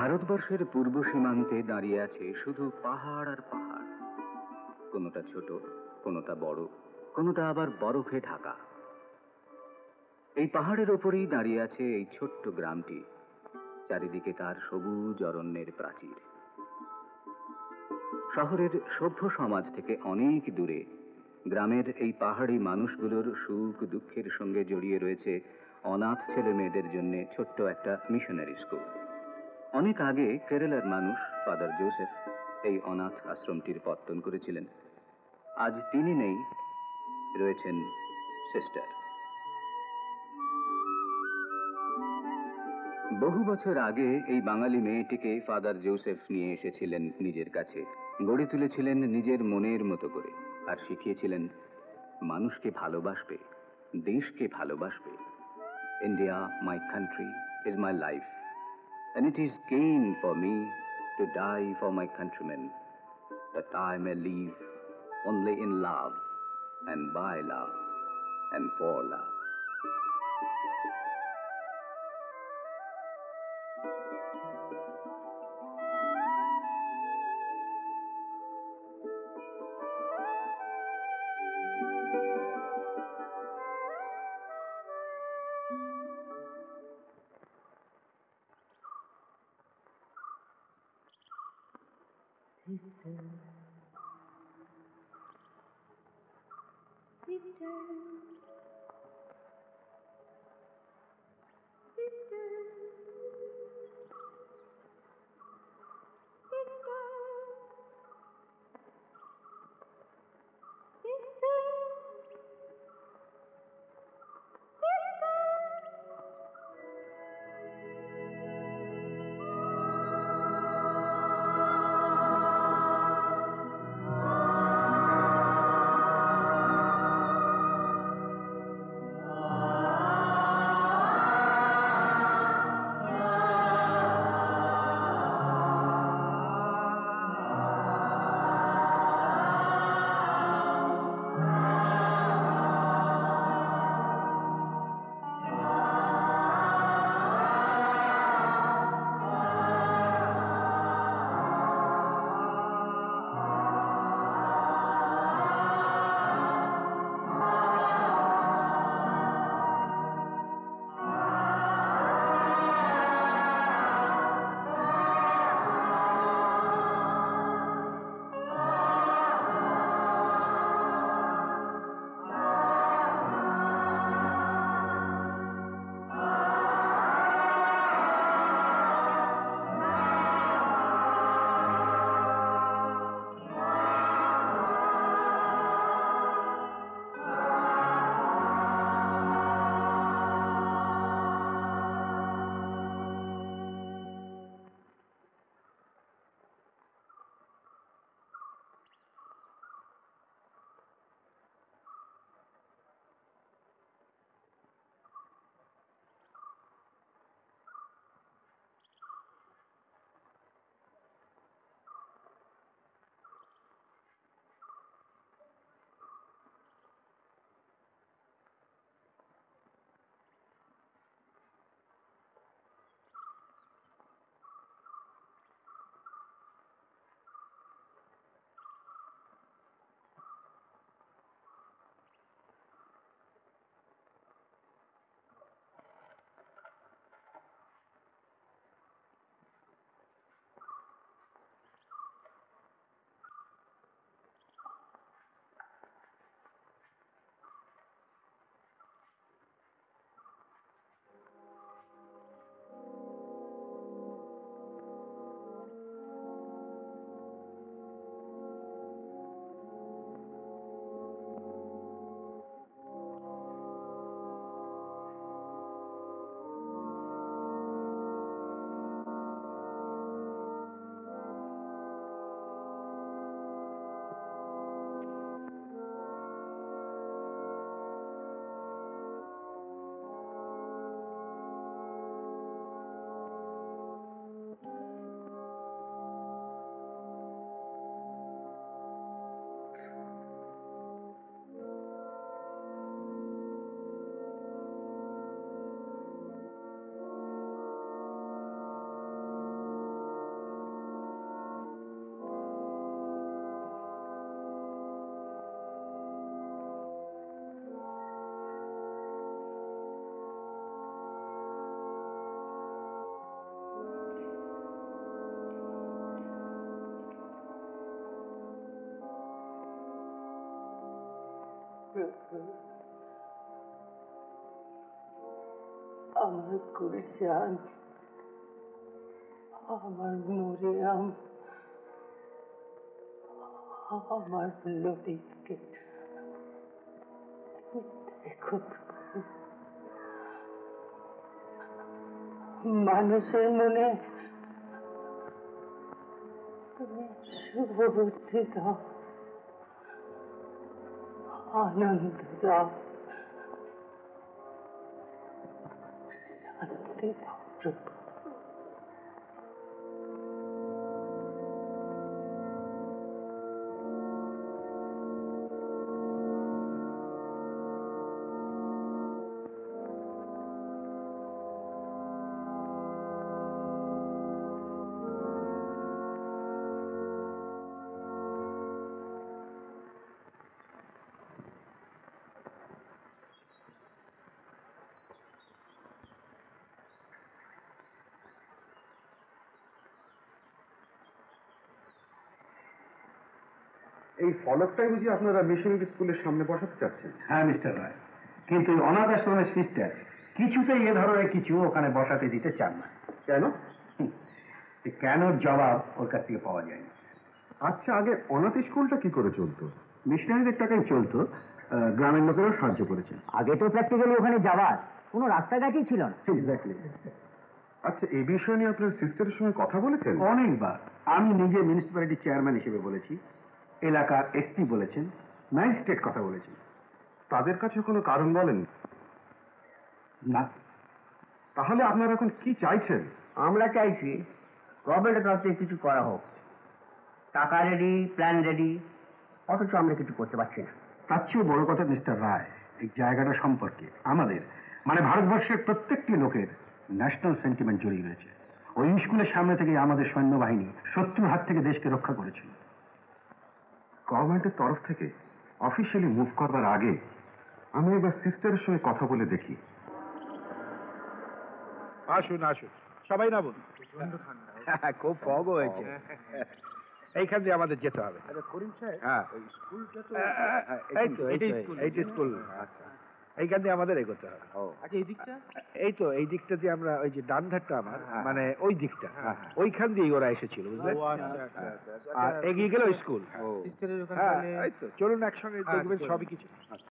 ভারতবর্ষের পূর্ব সীমান্তে দাঁড়িয়ে আছে শুধু পাহাড় আর পাহাড়। কোনোটা ছোট, কোনোটা বড়, কোনোটা আবার বরফে ঢাকা। এই পাহাড়ের ওপরেই দাঁড়িয়ে আছে এই ছোট্ট গ্রামটি। চারিদিকে তার সবুজ অরণ্যের প্রাচীর। শহরের সভ্য সমাজ থেকে অনেক দূরে গ্রামের এই পাহাড়ি মানুষগুলোর সুখ দুঃখের সঙ্গে জড়িয়ে রয়েছে অনাথ ছেলে মেয়েদের জন্য ছোট্ট একটা মিশনারি স্কুল। অনেক আগে কেরালার মানুষ ফাদার জোসেফ এই অনাথ আশ্রমটির পত্তন করেছিলেন। আজ তিনি নেই, রয়েছেন সিস্টার। বহু বছর আগে এই বাঙালি মেয়েটিকে ফাদার জোসেফ নিয়ে এসেছিলেন নিজের কাছে, গড়ে তুলেছিলেন নিজের মনের মতো করে, আর শিখিয়েছিলেন মানুষকে ভালোবাসবে, দেশকে ভালোবাসবে। India, my country, is my life, and it is gain for me to die for my countrymen, that I may live only in love, and by love, and for love. প্রভু, আমার গুলশান, আমার মরিয়াম, আমার লতিফকে দেখো প্রভু। মানুষের মনে তুমি শুভ বুদ্ধি দাও, আনন্দ দাও, শান্তি দাও প্রভু। এই ফলকটাই বুঝি আপনারা মিশনারি স্কুলের সামনে বসাতে চাচ্ছেন? হ্যাঁ মিস্টার রায়, কিন্তু এই অনাথ আশ্রমের সিস্টার কিছুতেই এ ধরনের কিছু ওখানে বসাতে দিতে চান না। কেন? কেনর জবাব ওর কাছ থেকে পাওয়া যায়নি। আচ্ছা, আগে অনাথ স্কুলটা কি করে চলতো? মিশনারিদের টাকায় চলতো, গ্রামের লোকেরাও সাহায্য করেছে। আগে তো প্র্যাকটিক্যালি ওখানে যাওয়ার কোনো রাস্তাঘাটই ছিল না। এক্স্যাক্টলি। আচ্ছা, এই বিষয় নিয়ে আপনার সিস্টারের সঙ্গে কথা বলেছেন? অনেকবার আমি নিজে মিউনিসিপ্যালিটি চেয়ারম্যান হিসেবে বলেছি, এলাকার এসপি বলেছেন, ম্যাজিস্ট্রেট কথা বলেছেন। তাদের কাছে কোনো কারণ বলেন? না। তাহলে আপনারা এখন কি চাইছেন? আমরা চাইছি গভর্নমেন্টের তরফ থেকে কিছু করা হোক। টাকা রেডি, প্ল্যান রেডি, অথচ আমরা কিছু করতে পারছি না। তার চেয়েও বড় কথা মিস্টার রায়, এই জায়গাটা সম্পর্কে আমাদের মানে ভারতবর্ষের প্রত্যেকটি লোকের ন্যাশনাল সেন্টিমেন্ট জড়িয়ে রয়েছে। ওই স্কুলের সামনে থেকে আমাদের সৈন্যবাহিনী শত্রুর হাত থেকে দেশকে রক্ষা করেছিল। গভর্নমেন্টের তরফ থেকে অফিসিয়ালি মুভ করবার আগে আমি একবার সিস্টারের সঙ্গে কথা বলে দেখি। আসুন আসুন, সবাই নামুন। খুব ফগ হয়েছে, এইখান দিয়ে আমাদের যেতে হবে। হ্যাঁ, এইটা স্কুল। এইখান দিয়ে আমাদের এগোতে হবে। আচ্ছা, এই দিকটা? এই তো এই দিকটা দিয়ে আমরা, ওই যে ডান ধারটা আমার, মানে ওই দিকটা, ওইখান দিয়েই ওরা এসেছিল, বুঝলেন? আর এগিয়ে গেল স্কুল। সিস্টারের ওখানে হ্যাঁ, তাহলে- এই তো চলুন একসঙ্গে দেখবেন সবই কিছু।